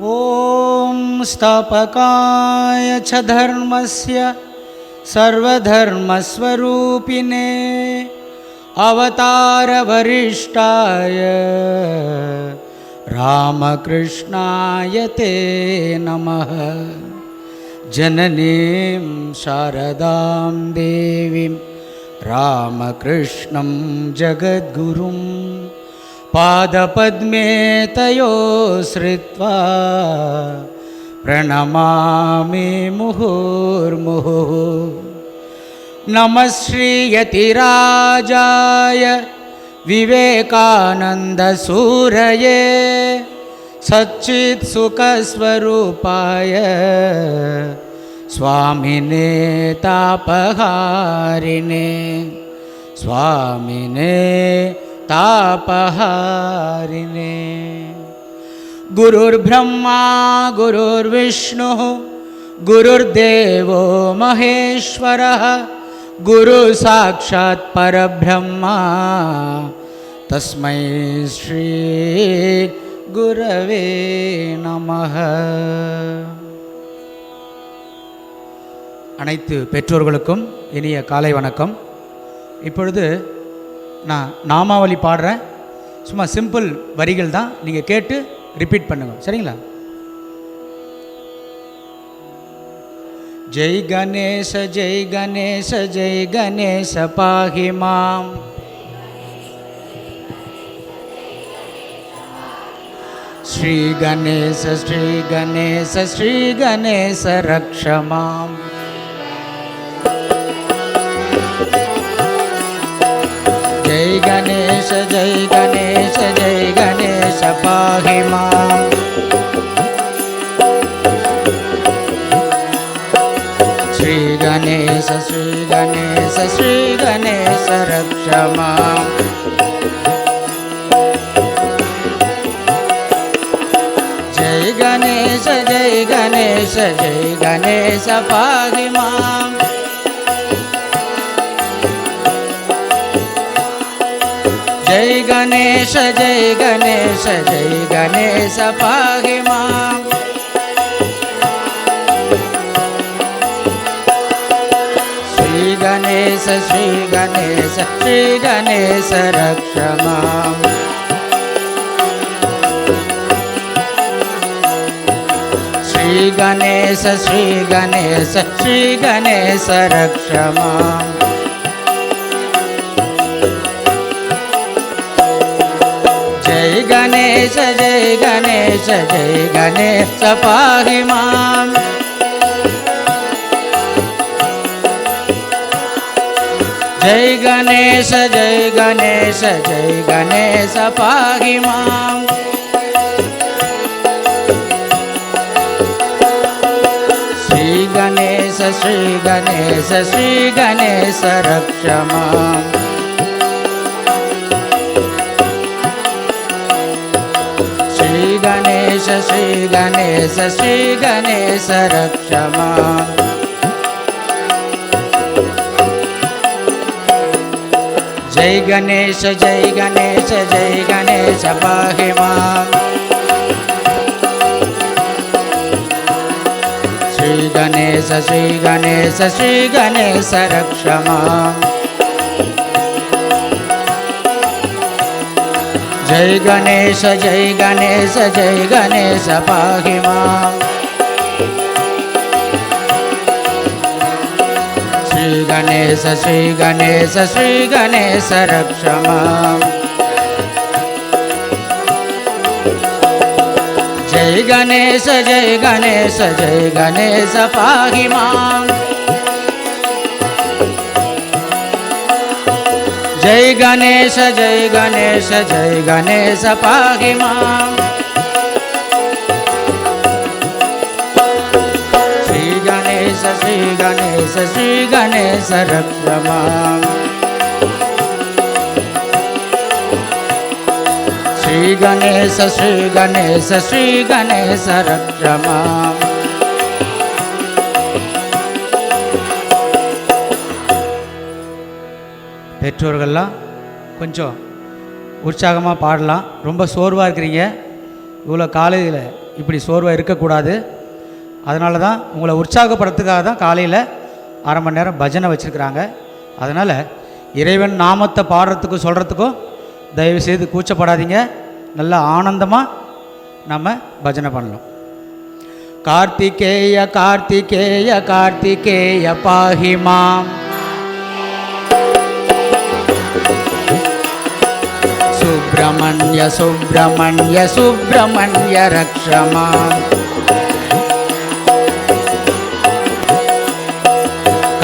ॐ स्थापकाय च धर्मस्य सर्वधर्मस्वरूपिणे अवतारवरिष्ठाय रामकृष्णाय ते नमः। जननीं शारदां देवीं रामकृष्णं जगद्गुरुं पादपद्मे तयो श्रित्वा प्रणमामि मुहुर्मुहुः। नमः श्रीयतिराजाय विवेकानन्दसूरये सच्चित्सुखस्वरूपाय स्वामिने तापहारिणे स्वामिने तापहारिणे। गुरुर्ब्रह्मा गुरुर्विष्णुः गुरुर्देवो महेश्वरः गुरु साक्षात् परब्रह्मा तस्मै श्री गुरवे நமः। அனைத்து பெற்றோர்களுக்கும் இனிய காலை வணக்கம். இப்பொழுது நான் நாமாவளி பாடுறேன். சும்மா சிம்பிள் வரிகள் தான், நீங்கள் கேட்டு ரிப்பீட் பண்ணுங்க, சரிங்களா? ஜெய் கணேச ஜெய் கணேச ஜெய் கணேச பாஹி மாம், ஸ்ரீ கணேச ஸ்ரீ கணேச ஸ்ரீ கணேச ரக்ஷ மாம், जय गणेश जय गणेश जय गणेश पाहि मां, श्री गणेश श्री गणेश रक्ष मां, जय गणेश जय गणेश पाहि मां, जय गणेश पाहि मां, श्री गणेश रक्ष मां, श्री गणेश रक्ष मां, जय गणेश पाहि मां, जय गणेश पाहि मां, श्री गणेश रक्ष मां, श्री गणेश रक्ष मां, जय गणेश पाहि मां, श्री गणेश रक्ष मां, जय गणेश पाहि मां, श्री गणेश रक्ष मां, जय गणेश पाहि मां, जय गणेश पाहि मां, श्री गणेश रक्ष मां, श्री गणेश रक्ष मां, பெற்றோர்கள்லாம் கொஞ்சம் உற்சாகமாக பாடலாம். ரொம்ப சோர்வாக இருக்கிறீங்க, இவ்வளோ காலையில் இப்படி சோர்வாக இருக்கக்கூடாது. அதனால தான் உங்களை உற்சாகப்படுத்துக்காக தான் காலையில் அரை மணி நேரம் பஜனை வச்சுருக்கிறாங்க. அதனால் இறைவன் நாமத்தை பாடுறதுக்கும் சொல்கிறதுக்கும் தயவுசெய்து கூச்சப்படாதீங்க. நல்லா ஆனந்தமாக நம்ம பஜனை பண்ணலாம். கார்த்திகேய கார்த்திகேய கார்த்திகேய பாஹிமாம், சுப்ரமண்ய சுப்ரமண்ய சுப்ரமண்ய ரக்ஷமாம்,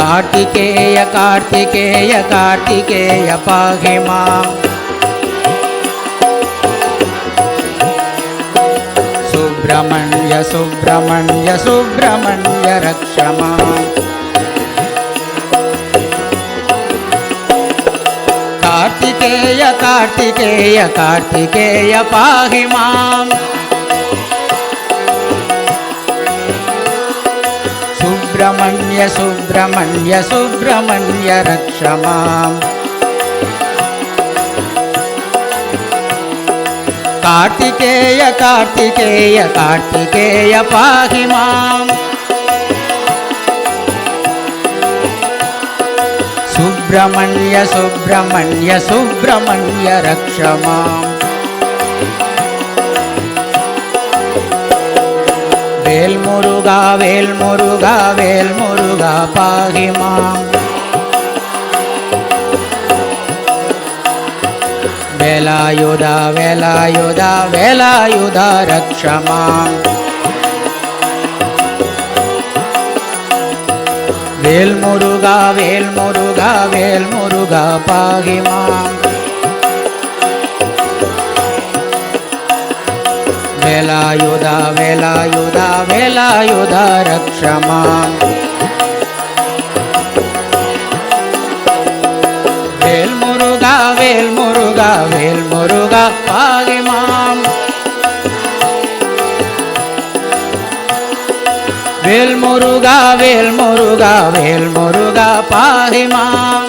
கார்த்திகேய கார்த்திகேய கார்த்திகேய பாஹிமாம், சுப்ரமண்ய சுப்ரமண்ய சுப்ரமண்ய ரக்ஷமாம், கார்த்திகேய கார்த்திகேய கார்த்திகேய பாஹிமாம், சுப்ரமண்ய சுப்ரமண்ய சுப்ரமண்ய ரக்ஷமாம், கார்த்திகேய கார்த்திகேய கார்த்திகேய பாஹிமாம், சுப்ரமண்ய சுப்ரமண்ய சுப்ரமண்ய ரக்ஷமாம், வேல் முருகா வேல் முருகா வேல் முருகா பாஹிமாம், வேலாயுதா வேலாயுதா வேலாயுதா ரக்ஷமாம், வேல் முருகா வேல் முருகா வேல் முருகா பாஹிமாம், வேலாயுதா வேலாயுதா வேலாயுதா ரக்ஷமாம், வேல் முருகா வேல் முருகா வேல் முருகா பாஹிமாம், வேல் முருகா வேல் முருகா வேல் முருகா பாஹிமாம்,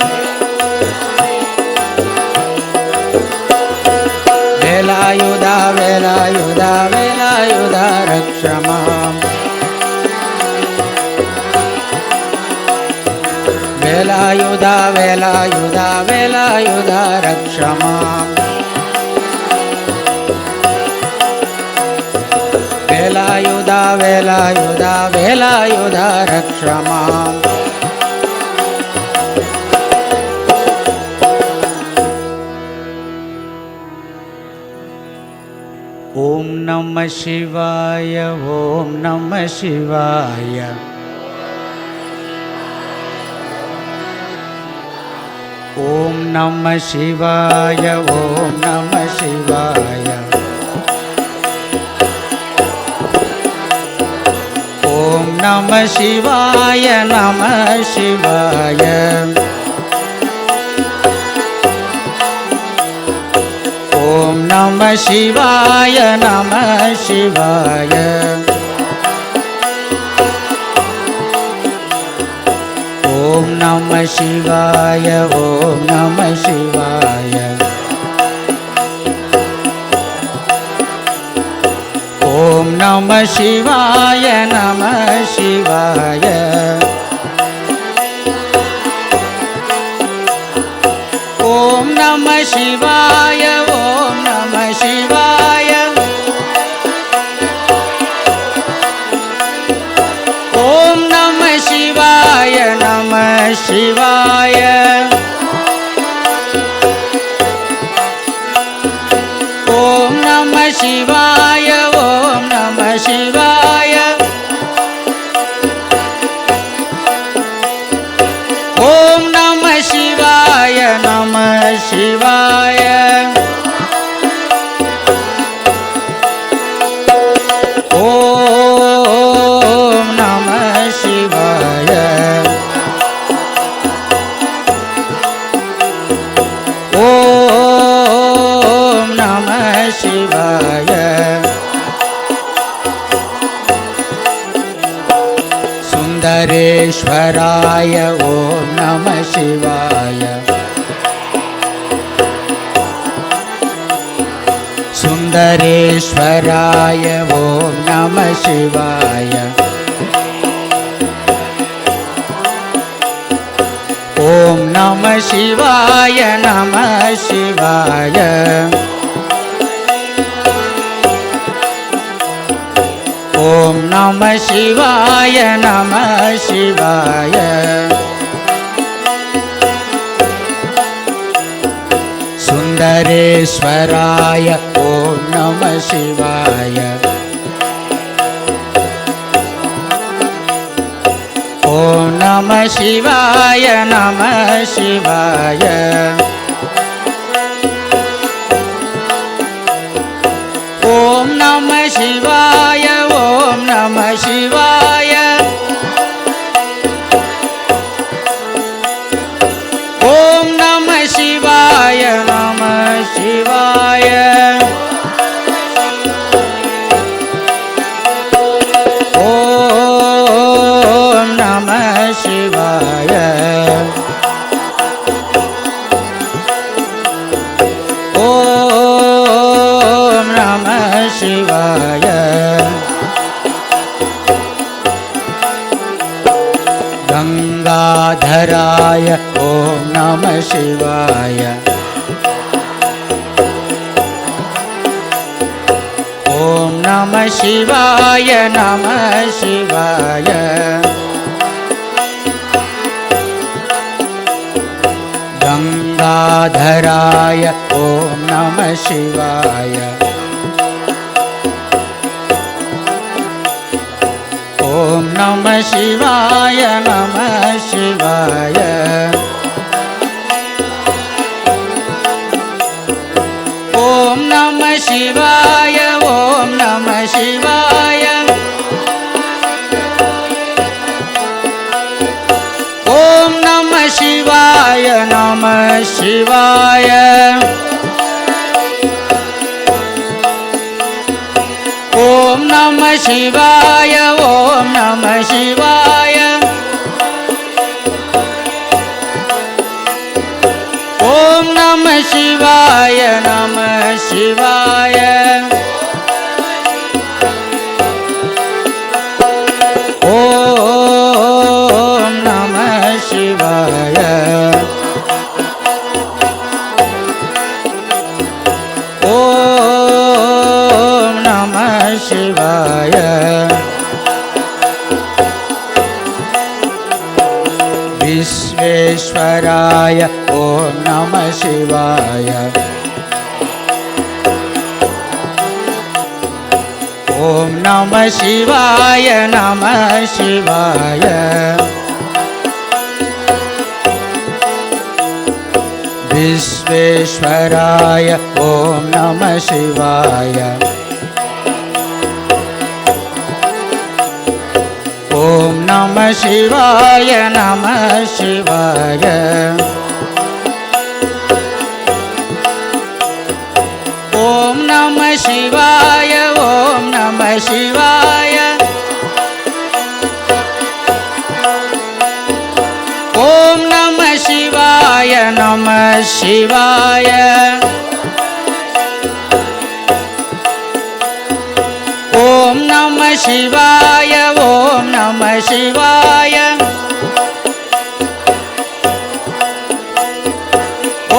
வேலாயுதா வேலாயுதா வேலாயுதா ரக்ஷமாம், வேலாயுதா வேலாயுதா வேலாயுதா ரக்ஷமாம், வேலாயுதா வேலாயுதா வேலாயுதா ரக்ஷமாம், ஓம் நம சிவாய ஓம் நம சிவாய, ஓம் நம சிவாய ஓம் நம சிவாய, ஓம் நம சிவாய நம சிவாய, ஓம் நம சிவாய நம சிவாய, ஓம் நம சிவாய ஓம் நம சிவாய, ஓம் நம சிவாய நம சிவாய, ஓம் நம சிவாய ஓம் நம சிவாய, ஓம் நம சிவாய நம சிவாய, ஓம் நம சிவாய ஓம் நம சிவாய, ஓம் நம சிவாய நம சிவாய, ஓம் நம சிவாய, ஓம் நம சிவாய, சுந்தரேஸ்வராய ஓம் நம சிவாய, சுந்தரேஸ்வராய ஓம் நம சிவாய. ஓம் நம சிவாய நம சிவாய. ஓம் நம சிவாய நம சிவாய. சுந்தரேஸ்வராய ஓம் நம சிவாய. ஓம் நம சிவாய நம சிவாய. ஓம் நம சிவாய ஓம் நம சிவாய. ஓம் நம சிவாய நம சிவாய. ஓம் நம சிவாய. ஓம் நம சிவாய. கங்காதராய ஓம் நம சிவாய. ஓம் நம சிவாய நம சிவாய. கங்காதராய ஓம் நம சிவாய. ஓம் நம சிவாய நம சிவாய. ஓம் நம சிவாய ஓம் நம சிவாய. ஓம் நம சிவாய நம சிவாய. ஓம் நம சிவாய ஓம் நம சிவாய. ஓம் நம சிவாய நம சிவாய. ஓம் நம சிவாய. ஓம் நம சிவாய. விஸ்வேஸ்வராய ஓம் நம சிவாய. ஓம் நம சிவாய நம சிவாய. விஸ்வேஸ்வராய ஓம் நம சிவாய. ஓம் நம சிவாய நம சிவாய. ஓம் நம சிவாய ஓம் நம சிவாய. ஓம் நம சிவாய நம சிவாய. ஓம் நம சிவாய ஓம் நம சிவாய.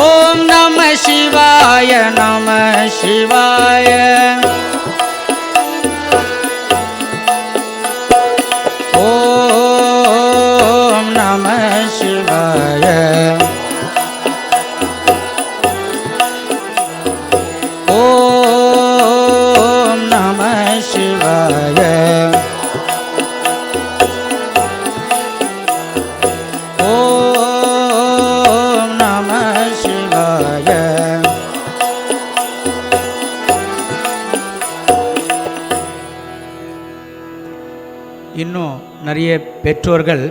ஓம் நம சிவாய நம சிவாய. ஓம் நம சிவாய. ஓம் நம சிவாய. ஓம் நம சிவாய. இன்னும் நிறைய பெற்றோர்கள்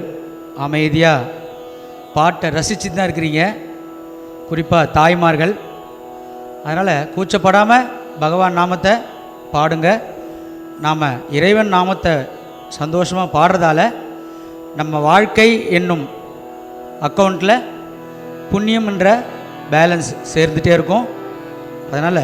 அமைதியாக பாட்டை ரசித்து தான் இருக்கிறீங்க, குறிப்பாக தாய்மார்கள். அதனால் கூச்சப்படாமல் பகவான் நாமத்தை பாடுங்க. நாம் இறைவன் நாமத்தை சந்தோஷமாக பாடுறதால நம்ம வாழ்க்கை என்னும் அக்கௌண்ட்டில் புண்ணியம் என்ற பேலன்ஸ் சேர்ந்துட்டே இருக்கும். அதனால்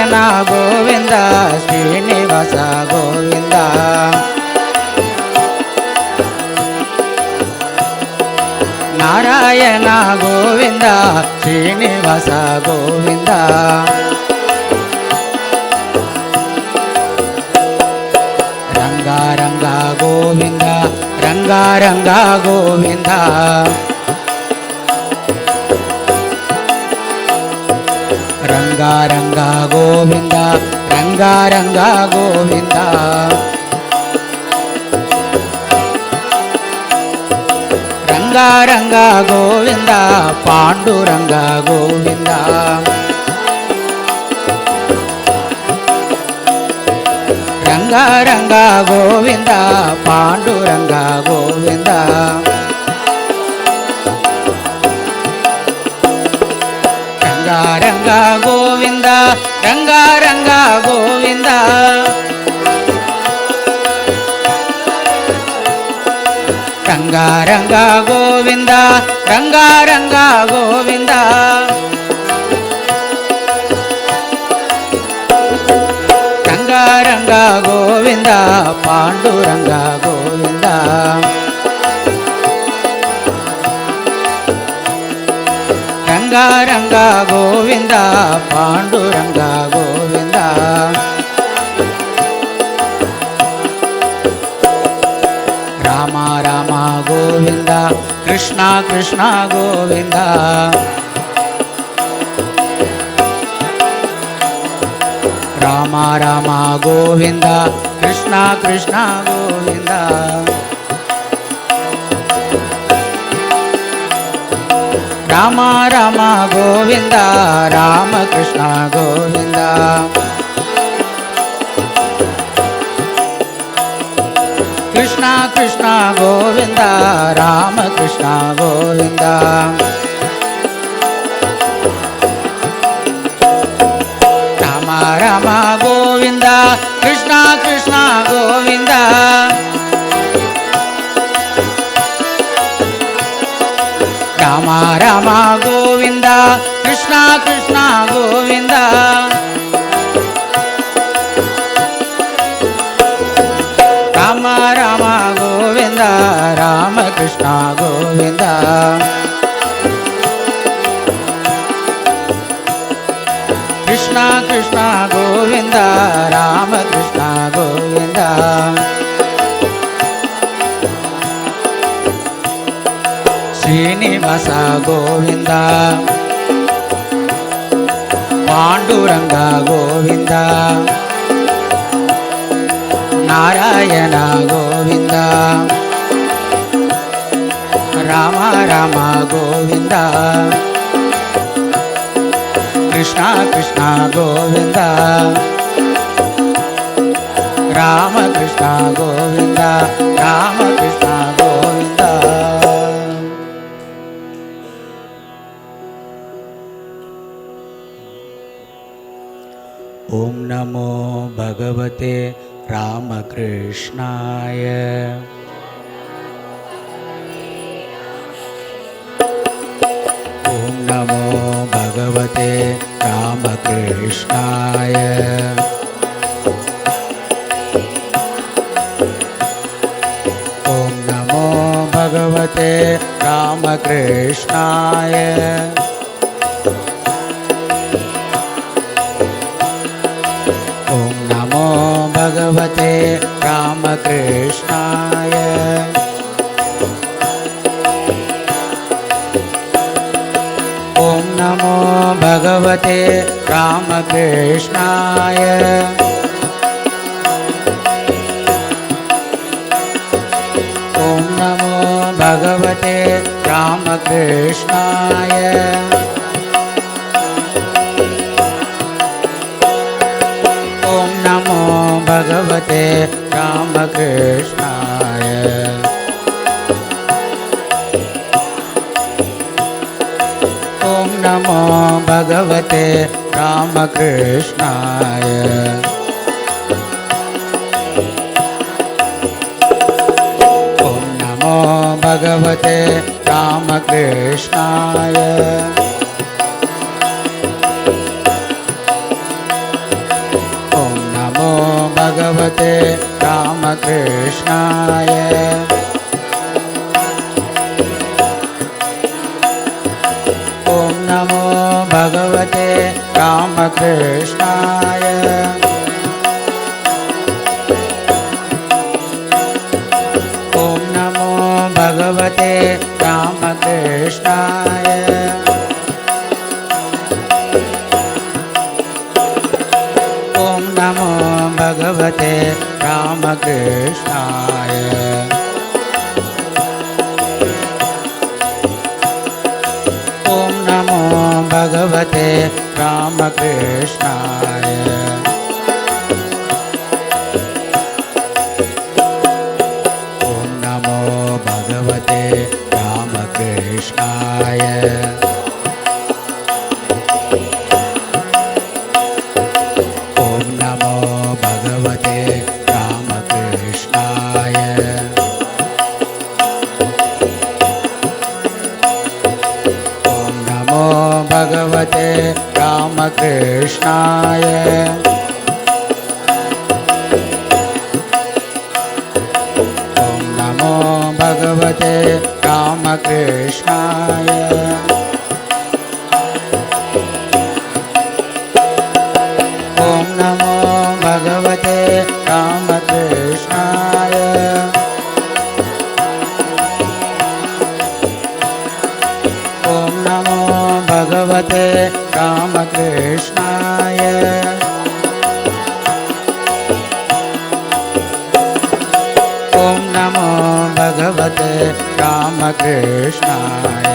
ಗೋವಿಂದ ಶ್ರೀನಿವಾಸ ಗೋವಿಂದ ರಂಗ ರಂಗ ಗೋವಿಂದ ರಂಗ ರಂಗ ಗೋವಿಂದ ರಂಗ ರಂಗ ಗೋವಿಂದ ರಂಗ ರಂಗ ಗೋವಿಂದ ರಂಗ ರಂಗ ಗೋವಿಂದ ಪಾಂಡುರಂಗ ಗೋವಿಂದ ರಂಗ ರಂಗ ಗೋವಿಂದ ಪಾಂಡುರಂಗ ಗೋವಿಂದ ರಂಗ ರಂಗ ಗೋವಿಂದ ರಂಗ ರಂಗ ಗೋವಿಂದ ರಂಗ ರಂಗ ಗೋವಿಂದ ರಂಗ ರಂಗ ಗೋವಿಂದ ರಂಗ ರಂಗ ಗೋವಿಂದ ಪಾಂಡುರಂಗ ಗೋವಿಂದ ರಂಗ ರಂಗ ಗೋವಿಂದ ಪಾಂಡುರಂಗ ಗೋವಿಂದ ರಾಮ ರಾಮ ಗೋವಿಂದ ಕೃಷ್ಣ ಕೃಷ್ಣ ಗೋವಿಂದ ರಾಮ ರಾಮ ಗೋವಿಂದ ಕೃಷ್ಣ ಕೃಷ್ಣ ಗೋವಿಂದ ರಾಮ ರಾಮ ಗೋವಿಂದ ರಾಮ ಕೃಷ್ಣ ಗೋವಿಂದ ಕೃಷ್ಣ ಕೃಷ್ಣ ಗೋವಿಂದ ರಾಮ ಕೃಷ್ಣ ಗೋವಿಂದ ರಾಮ ರಾಮ ಗೋವಿಂದ ಕೃಷ್ಣ ಕೃಷ್ಣ ಗೋವಿಂದ ರಾಮ ರಾಮ ಗೋವಿಂದ ಕೃಷ್ಣ ಕೃಷ್ಣ ಗೋವಿಂದ ರಾಮ ರಾಮ ಗೋವಿಂದ ರಾಮ ಕೃಷ್ಣ ಗೋವಿಂದ ಕೃಷ್ಣ ಕೃಷ್ಣ ಗೋವಿಂದ ರಾಮ ಕೃಷ್ಣ ಗೋವಿಂದ ಶ್ರೀನಿವಾಸ ಗೋವಿಂದ ಪಾಂಡುರಂಗ ಗೋವಿಂದ ನಾರಾಯಣ ಗೋವಿಂದ ರಾಮ ರಾಮ ಗೋವಿಂದ ಕೃಷ್ಣ ಕೃಷ್ಣ ಗೋವಿಂದ ರಾಮ ಕೃಷ್ಣ ಗೋವಿಂದ ರಾಮ ಕೃಷ್ಣ ಗೋವಿಂದ ಓಂ ನಮೋ ಭಗವತೆ ರಾಮಕೃಷ್ಣಾಯ ಓಂ ನಮೋ ಭಗವತೆ ರಾಮಕೃಷ್ಣಾಯ ಓಂ ನಮೋ ಭಗವತೆ ರಾಮಕೃಷ್ಣಾಯ ಓಂ ನಮೋ ಭಗವತೆ ರಾಮಕೃಷ್ಣಾಯ ಓಂ ನಮೋ ಭಗವತೆ ರಾಮಕೃಷ್ಣಾಯ ಓಂ ನಮೋ ಭಗವತೆ ರಾಮಕೃಷ್ಣಾಯ ಓಂ ನಮೋ ಭಗವತೆ ರಾಮಕೃಷ್ಣಾಯ ಓಂ ನಮೋ ಭಗವತೆ ರಾಮಕೃಷ್ಣಾಯ ಓಂ ನಮೋ ಭಗವತೆ ರಾಮಕೃಷ್ಣಾಯ ಓಂ ನಮೋ ಭಗವತೆ ರಾಮಕೃಷ್ಣಾಯ ॐ नमो भगवते रामकृष्णाय ॐ नमो भगवते रामकृष्णाय ॐ नमो भगवते रामकृष्णाय ॐ नमो भगवते रामकृष्णाय ॐ नमो भगवते रामकृष्णाय ॐ नमो भगवते रामकृष्णाय ॐ नमो भगवते रामकृष्णाय ॐ नमो भगवते रामकृष्णाय ॐ नमो भगवते रामकृष्णाय ॐ नमो भगवते रामकृष्णाय ॐ नमो भगवते रामकृष्णाय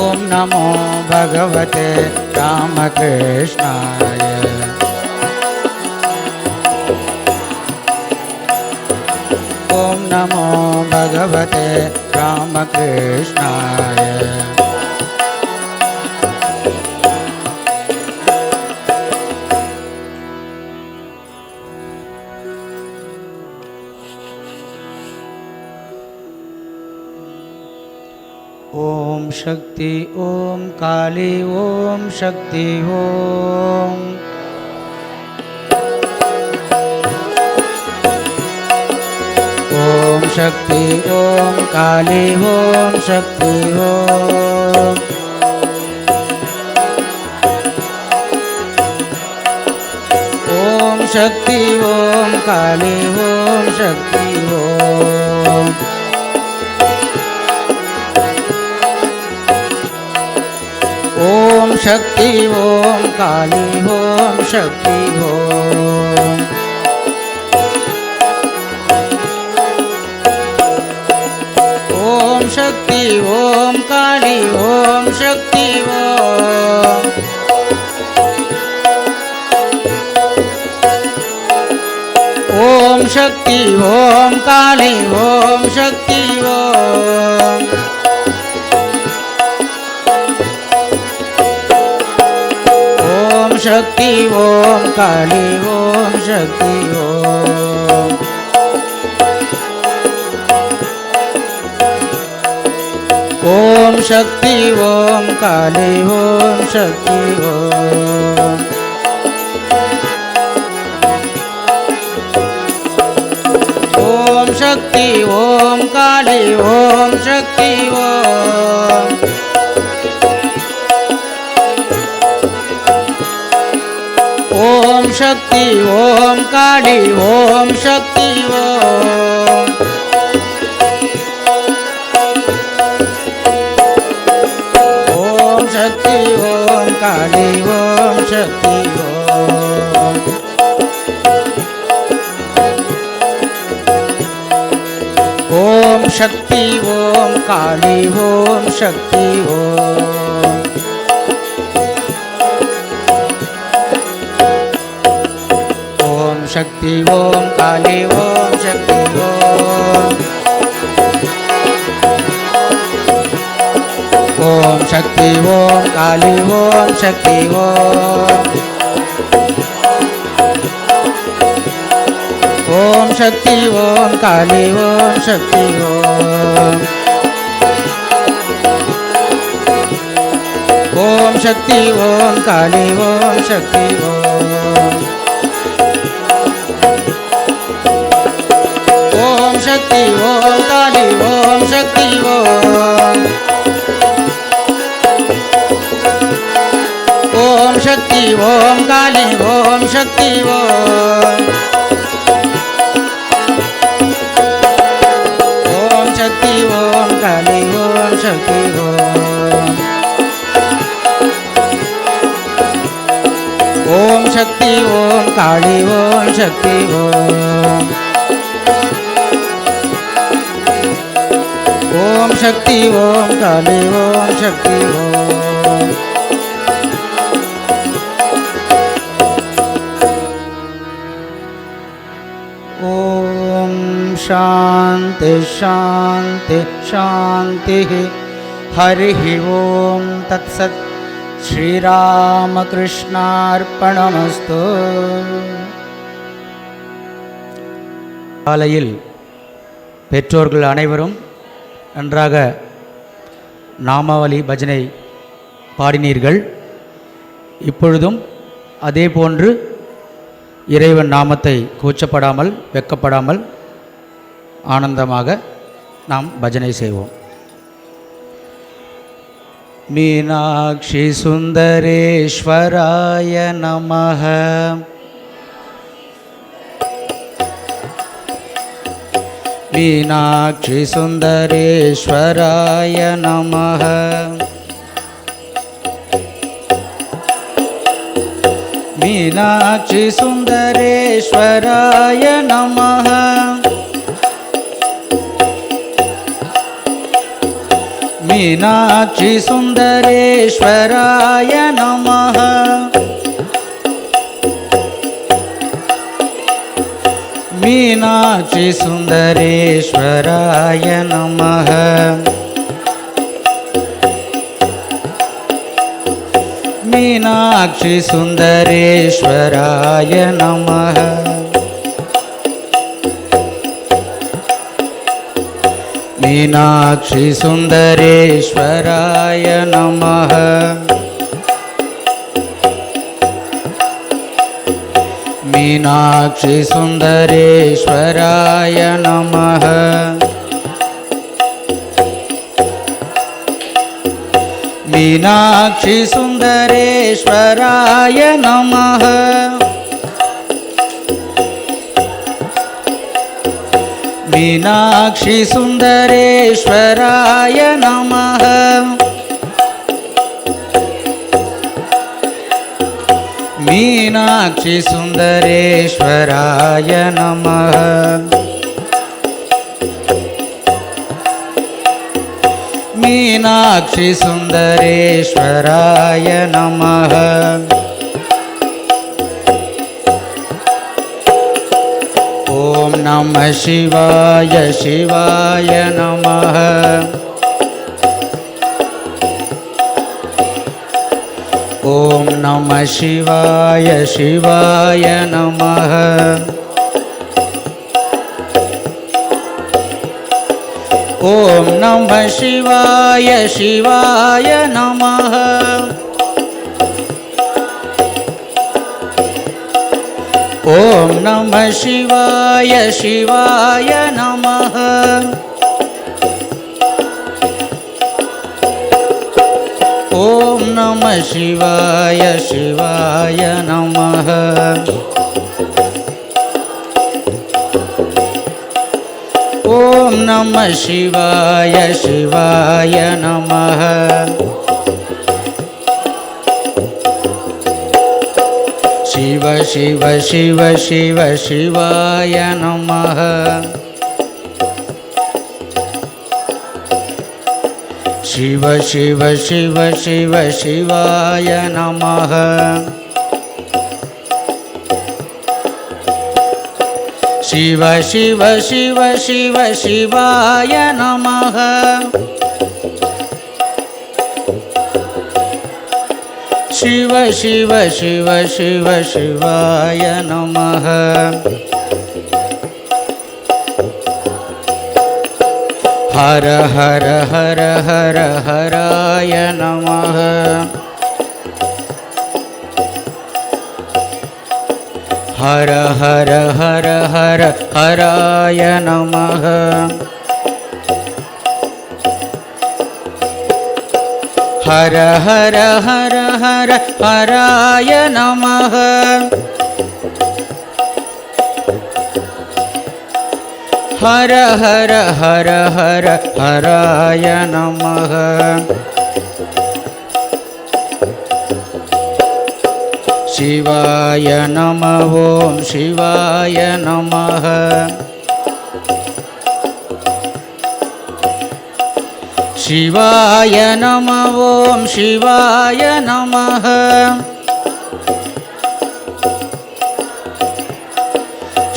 ॐ नमो भगवते रामकृष्णाय ॐ नमो भगवते रामकृष्णाय ओम शक्ति ओम काली ओम शक्ति ओम ओम शक्ति ओम काली ओम शक्ति ओम ओम शक्ति ओम काली ओम शक्ति ओम ओम शक्ति ओम काली ओम शक्ति ओम ओम शक्ति ओम काली ओम शक्ति ओम ओम शक्ति ओम काली ओम शक्ति ओम ओम शक्ति ओम काली ओम शक्ति ओम ओम शक्ति ओम काली ओम शक्ति ओम ओम शक्ति ओम काली ओम शक्ति ओम ओम शक्ति ओम काली ओम शक्ति ओम ओम शक्ति ओम काली ओम शक्ति ओम ओम शक्ति ओम काली ओम शक्ति ओम ओम शक्ति ओम काली ओम शक्ति ओम ओम शक्ति ओम काली ओम शक्ति ओम ओम शक्ति ओम काली ओम शक्ति ओम ओम शक्ति ओम काली ओम शक्ति ओम ओम शक्ति ओम काली ओम शक्ति ओम काली ओम शक्ति ओम शक्ति ओम काली ओम शक्ति ओम शक्ति ओम काली ओम शक्ति ओम शक्ति ओम काली ओम शक्ति ओम शांति शांति शांति हरि ओम तत्सत् श्रीरामकृष्णार्पणमस्तु காலையில் பெற்றோர்கள் அனைவரும் நன்றாக நாமாவளி பஜனை பாடினீர்கள். இப்பொழுதும் அதே போன்று இறைவன் நாமத்தை கூச்சப்படாமல் வெக்கப்படாமல் ஆனந்தமாக நாம் பஜனை செய்வோம். மீனாட்சி சுந்தரேஸ்வராய நமஹ. मीनाक्षि सुंदरेश्वराय नमः. मीनाक्षि सुंदरेश्वराय नमः. मीनाक्षि सुंदरेश्वराय नमः. मीनाक्षि सुंदरेश्वराय नमः. मीनाक्षि सुंदरेश्वराय नमः. मीनाक्षि सुंदरेश्वराय नमः. मीनाक्षि सुंदरेश्वराय नमः. मीनाक्षि सुंदरेश्वराय नमः. मीनाक्षि सुंदरेश्वराय नमः. मीनाक्षि सुंदरेश्वराय नमः. मीनाक्षि सुंदरेश्वराय नमः. ओम नमः शिवाय शिवाय नमः. ओम नमः शिवाय शिवाय नमः. ओम नमः शिवाय शिवाय नमः. ओम नमः शिवाय शिवाय नमः. ओम नमः शिवाय शिवाय नमः. ओम नमः शिवाय शिवाय नमः. शिव शिव शिव शिव शिवाय नमः. शिव शिव शिव शिव शिवाय नमः. शिव शिव शिव शिव शिवाय नमः. शिव शिव शिव शिव शिवाय नमः. हर हर हर हर हराय नमः. हर हर हर हर हराय नमः. ஹர ஹர ஹர ஹர ஹராய நமः ஹர ஹர ஹர ஹர ஹராய நமः சிவாய நம ஓம் சிவாய நமः சிவாய நம ஓம் சிவாய நமः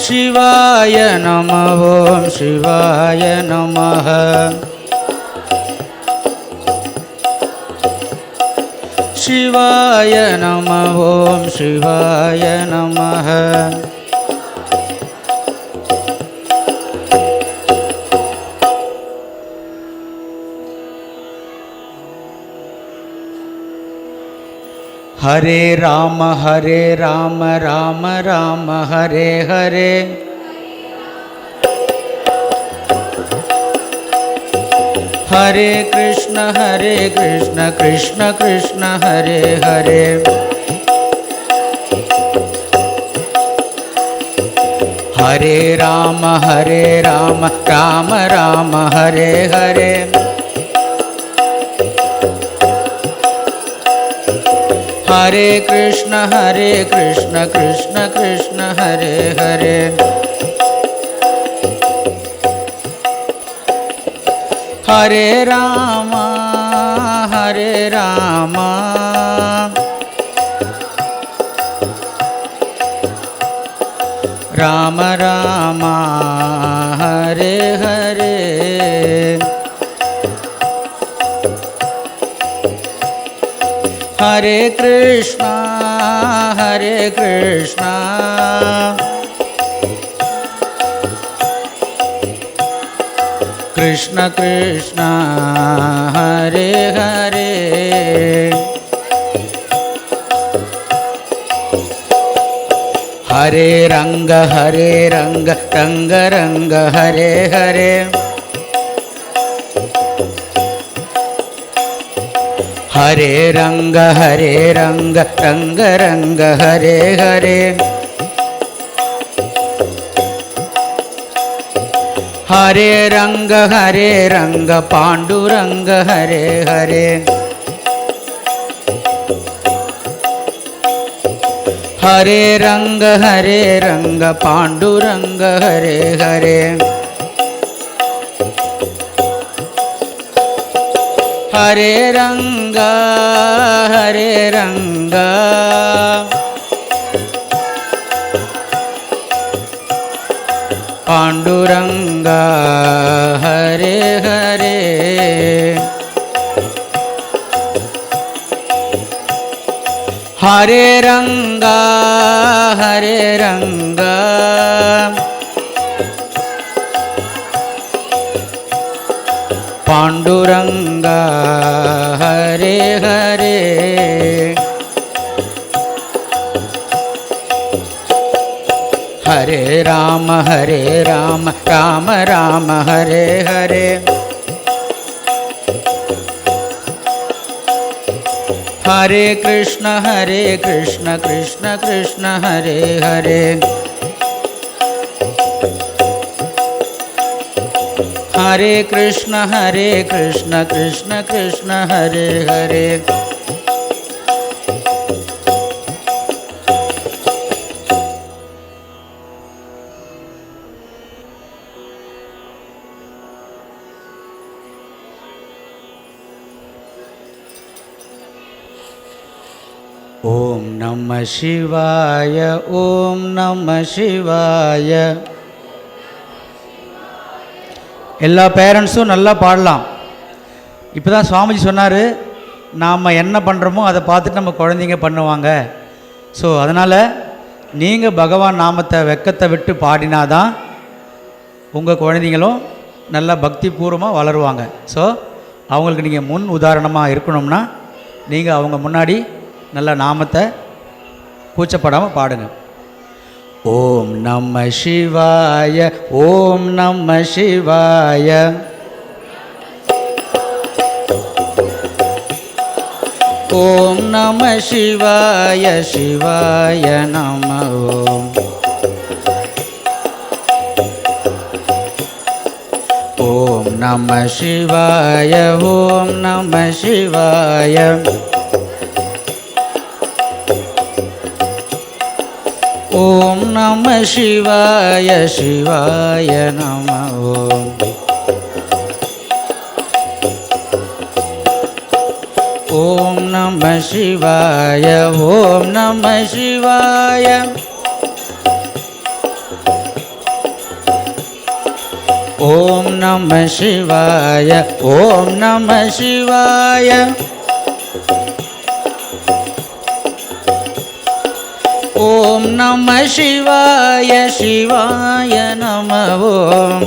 சிவாய நம ஓம் சிவாய நமः சிவாய நம ஓம் சிவாய நமः ஹரே ராம ராம ராம ஹரே ஹரே ஹரே கிருஷ்ண கிருஷ்ண கிருஷ்ண ஹரே ஹரே ஹரே ராம ராம ராம ஹரே ஹரே ஹரே கிருஷ்ண கிருஷ்ண கிருஷ்ண ஹரே ஹரே ஹரே ராம ராம ராம ஹரே ஹரே ஹரே கிருஷ்ணா கிருஷ்ண கிருஷ்ண ஹரே ஹரே ஹரே ரங்க ரங்க ரங்க ஹரே ஹரே ஹரே ரங்க ரங்க ரங்க ஹரே ஹரே ஹரே ரங்க பாண்டுரங்க ஹரே ஹரே ஹரே ரங்க பாண்டுரங்க ஹரே ஹரே ஹரே ரங்க பாண்டுரங்க ஹரே ஹரே ஹரே ரங்க பாண்டுரங்க ஹரே ஹரே ஹரே ராம ராம ஹரே ஹரே ஹரே கிருஷ்ண கிருஷ்ண கிருஷ்ண ஹரே ஹரே ஹரே கிருஷ்ண கிருஷ்ண கிருஷ்ண ஹரே ஹரே ஓம் நம சிவாய ஓம் நம சிவாய. எல்லா பேரண்ட்ஸும் நல்லா பாடலாம். இப்போ தான் சுவாமிஜி சொன்னார், நாம் என்ன பண்ணுறோமோ அதை பார்த்துட்டு நம்ம குழந்தைங்க பண்ணுவாங்க. ஸோ அதனால் நீங்கள் பகவான் நாமத்தை வெக்கத்தை விட்டு பாடினாதான் உங்கள் குழந்தைங்களும் நல்லா பக்தி பூர்வமாக வளருவாங்க. ஸோ அவங்களுக்கு நீங்கள் முன் உதாரணமாக இருக்கணும்னா நீங்கள் அவங்க முன்னாடி நல்ல நாமத்தை கூச்சப்படாமல் பாடுங்க. ஓம் நம சிவாய ஓம் நம சிவாய. ஓம் நம சிவாய சிவாய நம ஓம். ஓம் நம சிவாய ஓம் நம சிவாய. ஓம் நம சிவாய சிவாய நம ஓம். ஓம் நம சிவாய ஓம் நம சிவாய. ஓம் நம சிவாய ஓம் நம சிவாய. ஓம் நம சிவாய சிவாய நம ஓம்.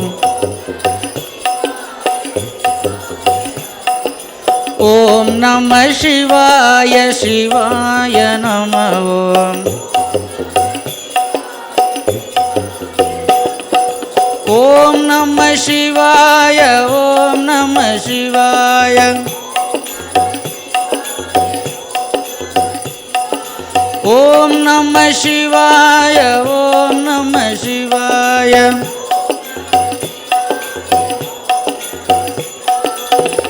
ஓம் நம சிவாய சிவாய நம ஓம். ஓம் நம சிவாய ஓம் நம சிவாய. ஓம் நம சிவாய ஓம் நம சிவாய.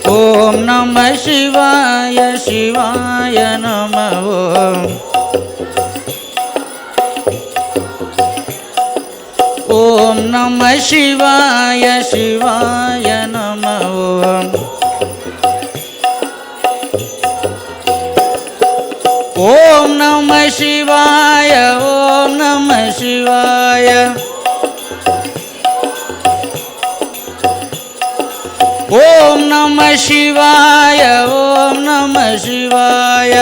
ஓம் நம சிவாய சிவாய நம ஓம். ஓம் நம சிவாய சிவாய நம ஓம். ஓம் நம சிவாய ஓம் நம சிவாய. ஓம் நம சிவாய ஓம் நம சிவாய.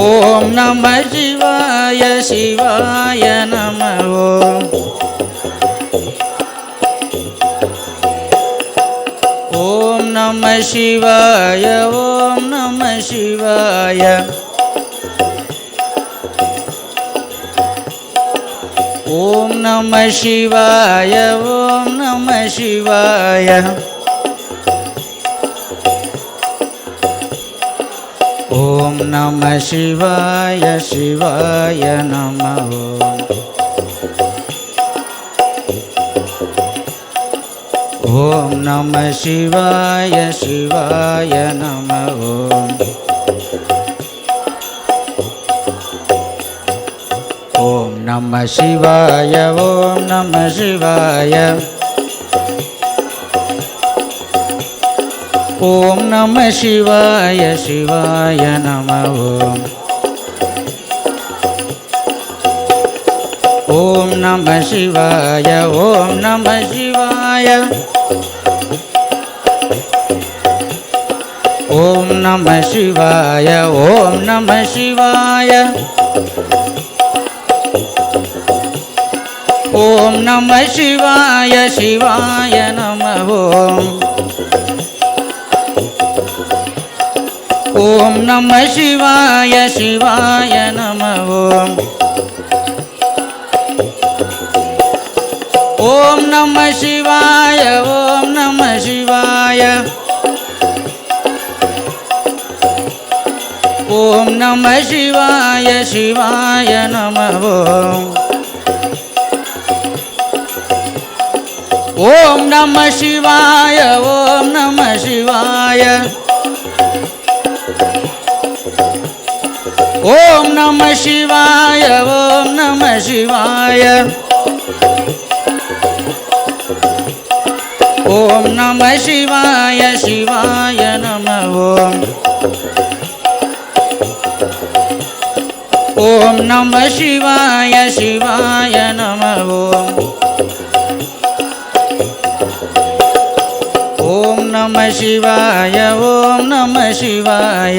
ஓம் நம சிவாய சிவாய நம ஓம். ஓம் நம சிவாய ஓம் நம சிவாய. ஓம் நம சிவாய ஓம் நம சிவாய. ஓம் நம சிவாய சிவாய நம ஓம். ஓம் நம சிவாய சிவாய நம ஓம். ஓம் நம சிவாய ஓம் நம சிவாய. ஓம் நம சிவாய சிவாய நம ஓம். ஓம் நம சிவாய ஓம் நம சிவாய. ஓம் நம சிவாய ஓம் நம சிவாய. ஓம் நம சிவாய சிவாய நம ஓம். ஓம் நம சிவாய சிவாய நம ஓம். ஓம் நம சிவாய ஓம் நம சிவாய. ஓம் நம சிவாய சிவாய நம ஓம். ஓம் நம சிவாய ஓம் நம சிவாய. ஓம் நம சிவாய ஓம் நம சிவாய. ஓம் நம சிவாய சிவாய நம ஓம். ஓம் நம சிவாய சிவாய நம ஓம். ஓம் நம சிவாய ஓம் நம சிவாய.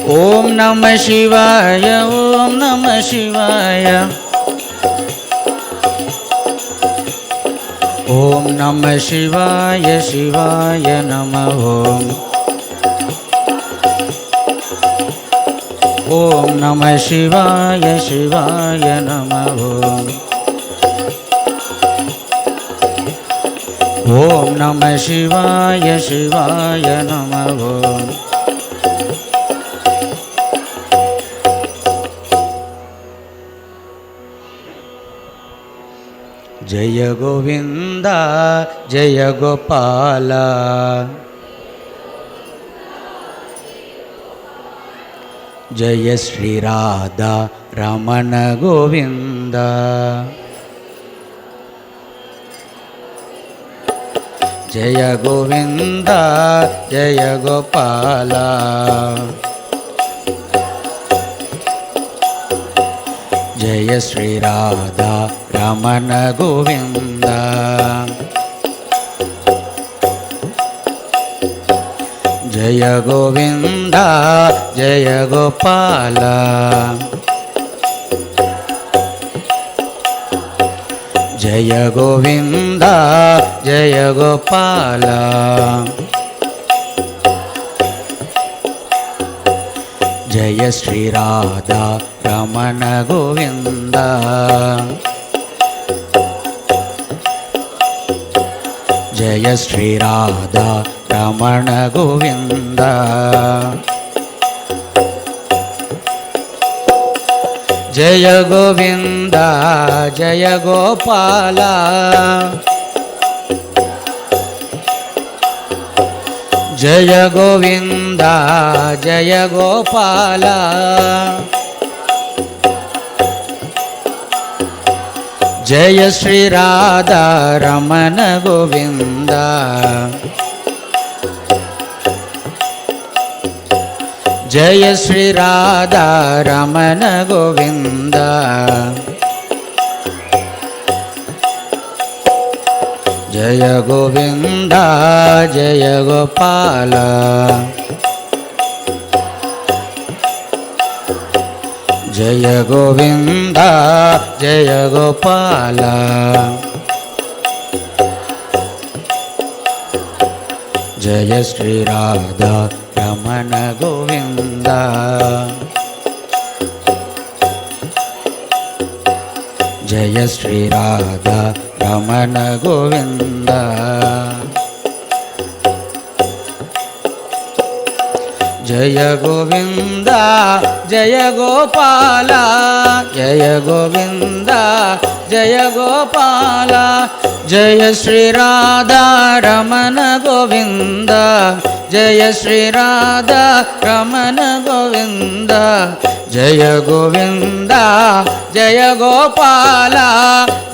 ஓம் நம சிவாய ஓம் நம சிவாய. ஓம் நம சிவாய சிவாய நம ஓம். ஓம் நம சிவாய சிவாய நம ஓம். ஓம் நம சிவாய சிவாய நம ஓம். ஜெய கோவிந்தா ஜெய கோபாலா, ஜெய ஸ்ரீ ராதா ரமண கோவிந்தா, ஜெய கோவிந்தா ஜெய கோபாலா, ஜெய ஸ்ரீ ராதா ரமண கோவிந்தா, ஜெய கோவிந்தா ஜெய கோபாலா, ஜெய கோவிந்தா ஜெய கோபாலா, ஜெய ஸ்ரீ ராதா ரமண கோவிந்தா, ஜெய ஸ்ரீ ராதா ரமண கோவிந்தா, ஜெய கோவிந்தா ஜெய கோபாலா, ஜெய கோவிந்தா ஜெய கோபாலா, ஜெய ஸ்ரீ ராதா ரமண கோவிந்தா, ஜெய ஸ்ரீ ராதா ரமண கோவிந்தா, ஜெய கோவிந்தா ஜெய கோபாலா, ஜெய கோவிந்தா ஜெய கோபாலா, ஜெய ஸ்ரீ ராதா ரமண கோவிந்தா, ஜெய ஸ்ரீ ராதா ரமண கோவிந்தா, ஜெய கோவிந்தா ஜெய கோபாலா, ஜெய கோவிந்தா ஜெய கோபாலா, ஜெய ஸ்ரீ ராதா ரமண கோவிந்தா, ஜெய ஸ்ரீ ராதா ரமண கோவிந்தா, ஜெய கோவிந்தா ஜெய கோபாலா,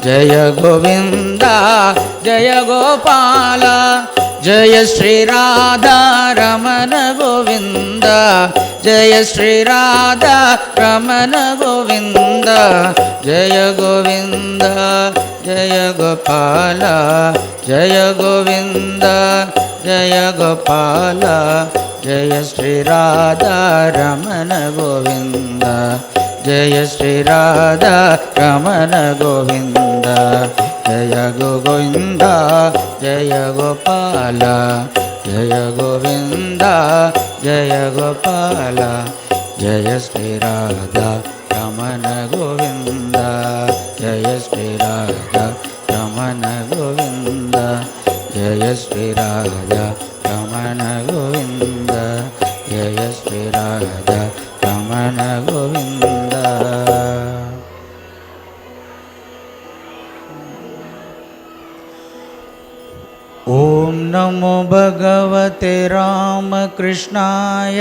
ஜெய கோவிந்தா ஜெய கோபாலா, ஜெய ஸ்ரீ ராதா ரமண கோவிந்தா, ஜெய ஸ்ரீ ராதா ரமண கோவிந்தா, ஜெய கோவிந்தா ஜெய கோபாலா, ஜெய கோவிந்தா ஜெய கோபாலா, ஜெய ஸ்ரீ ராதா ரமண கோவிந்தா, ஜெய ஸ்ரீ ராதா ரமண கோவிந்தா, ஜெய கோவிந்தா ஜெய கோபாலா, ஜெய கோவிந்தா ஜெய கோபாலா, ஜெய ஸ்ரீ ராதா ரமண கோவிந்தா, ஜெய ஸ்ரீ ராதா ரமண கோவிந்தா, ஜெய ஸ்ரீ ராதா ரமண கோவிந்தா, ஜெய ஸ்ரீ ராதா ரமண கோவிந்தா. ஓம் நமோ பகவதே ராமகிருஷ்ணாய,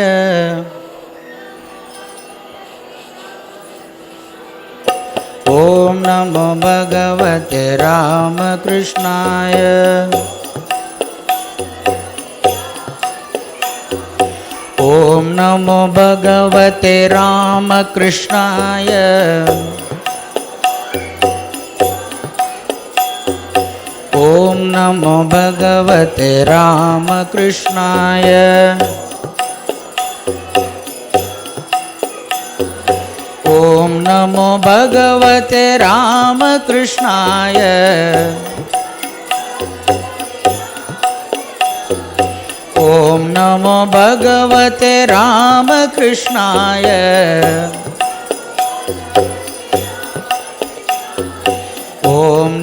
ஓம் நமோ பகவதே ராமகிருஷ்ணாய, ஓம் நமோ பகவதே ராமகிருஷ்ணாய, ஓம் நமோ பகவதே ராமகிருஷ்ணாய, ஓம் நமோ பகவதே ராமகிருஷ்ணாய, ஓம் நமோ பகவதே ராமகிருஷ்ணாய, ஓம்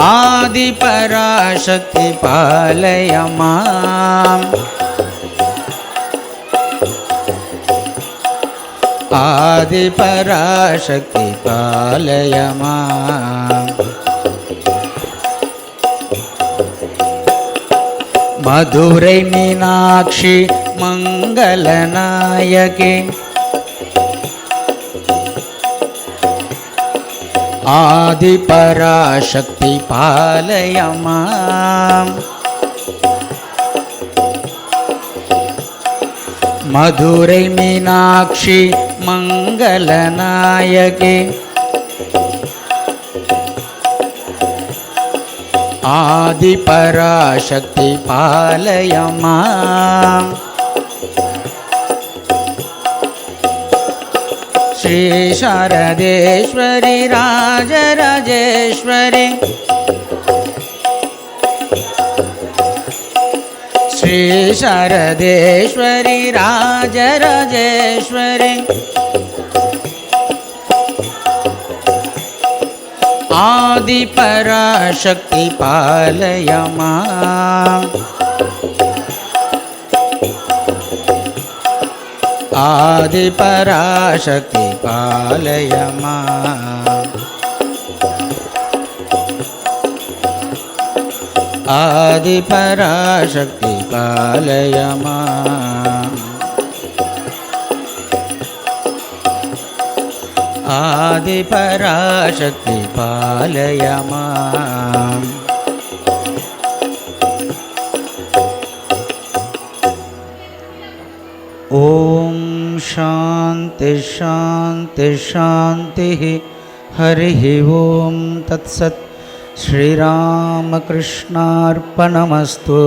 आदिपराशक्ति पालय माम् आदिपराशक्ति पालय माम् मधुरै मीनाक्षी मंगलनायके आदिपराशक्ति पालय माम् मधुरै मीनाक्षी मंगलनायके आदिपराशक्ति पालय माम् श्री शारदेश्वरी राजराजेश्वरी श्री शारदेश्वरी राजराजेश्वरी आदिपराशक्ति पालय माम् आदिपराशक्ति पालय माम् आदिपराशक्ति पालय माम् आदिपराशक्ति पालय माम् ओम शांति शांति शांति हरिः ओम तत्सत् श्रीरामकृष्णार्पणमस्तु।